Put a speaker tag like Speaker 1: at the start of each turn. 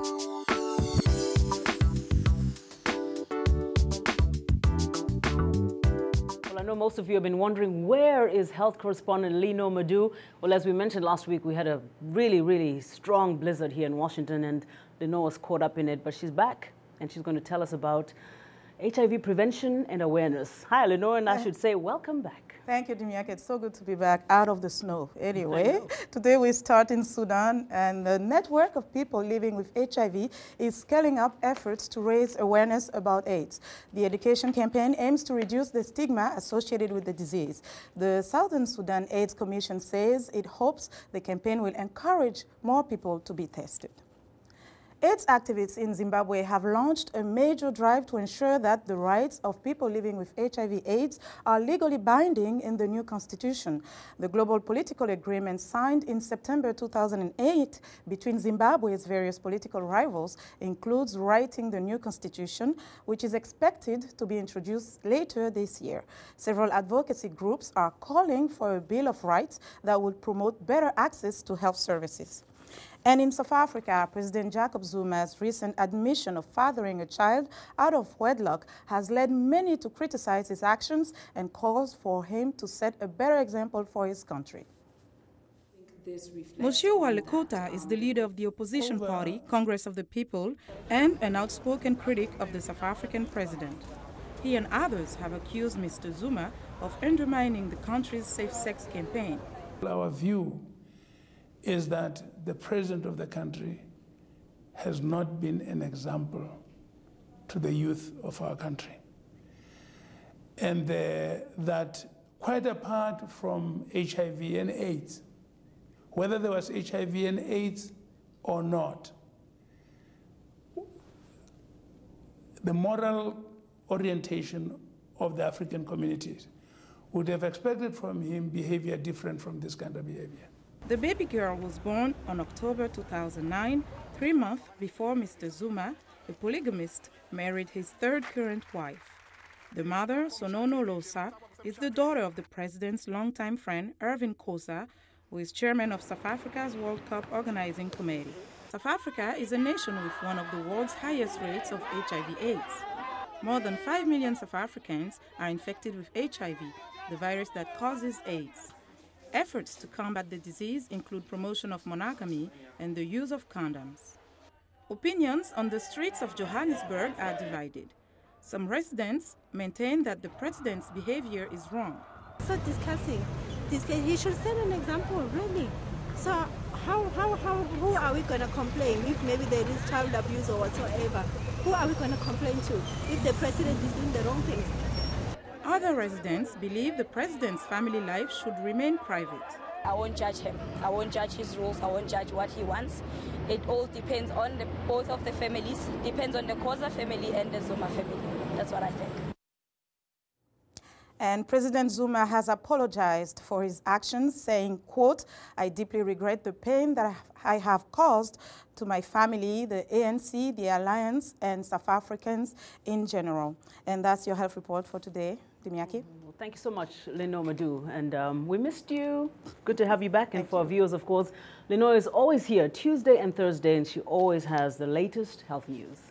Speaker 1: I know most of you have been wondering, where is health correspondent Linord Moudou? Well, as we mentioned last week, we had a really strong blizzard here in Washington, and Linord was caught up in it, but she's back, and she's going to tell us about HIV prevention and awareness. Hi, Linord, and I should say welcome back.
Speaker 2: Thank you, Dimiak. It's so good to be back out of the snow. Anyway, today we start in Sudan, and the network of people living with HIV is scaling up efforts to raise awareness about AIDS. The education campaign aims to reduce the stigma associated with the disease. The Southern Sudan AIDS Commission says it hopes the campaign will encourage more people to be tested. AIDS activists in Zimbabwe have launched a major drive to ensure that the rights of people living with HIV/AIDS are legally binding in the new constitution. The global political agreement signed in September 2008 between Zimbabwe's various political rivals includes writing the new constitution, which is expected to be introduced later this year. Several advocacy groups are calling for a Bill of Rights that would promote better access to health services. And in South Africa, President Jacob Zuma's recent admission of fathering a child out of wedlock has led many to criticize his actions and calls for him to set a better example for his country.
Speaker 3: Monsieur Walekota is the leader of the opposition party, Congress of the People, and an outspoken critic of the South African president. He and others have accused Mr. Zuma of undermining the country's safe-sex campaign.
Speaker 4: Our view is that the president of the country has not been an example to the youth of our country. And that quite apart from HIV and AIDS, whether there was HIV and AIDS or not, the moral orientation of the African communities would have expected from him behavior different from this kind of behavior.
Speaker 3: The baby girl was born on October 2009, 3 months before Mr. Zuma, a polygamist, married his third current wife. The mother, Sonono Losa, is the daughter of the president's longtime friend, Irvin Khoza, who is chairman of South Africa's World Cup Organizing Committee. South Africa is a nation with one of the world's highest rates of HIV/AIDS. More than 5 million South Africans are infected with HIV, the virus that causes AIDS. Efforts to combat the disease include promotion of monogamy and the use of condoms. Opinions on the streets of Johannesburg are divided. Some residents maintain that the president's behavior is wrong.
Speaker 5: So discussing, he should set an example, really. So who are we going to complain if maybe there is child abuse or whatsoever? Who are we going to complain to if the president is doing the wrong things?
Speaker 3: Other residents believe the president's family life should remain private.
Speaker 6: I won't judge him. I won't judge his rules. I won't judge what he wants. It all depends on both of the families. Depends on the Khoza family and the Zuma family. That's what I think.
Speaker 2: And President Zuma has apologized for his actions, saying, quote, "I deeply regret the pain that I have caused to my family, the ANC, the Alliance, and South Africans in general." And that's your health report for today. Dimiaki.
Speaker 1: Well, thank you so much, Linord Moudou. And we missed you. Good to have you back. And for our viewers, of course, Linord is always here Tuesday and Thursday, and she always has the latest health news.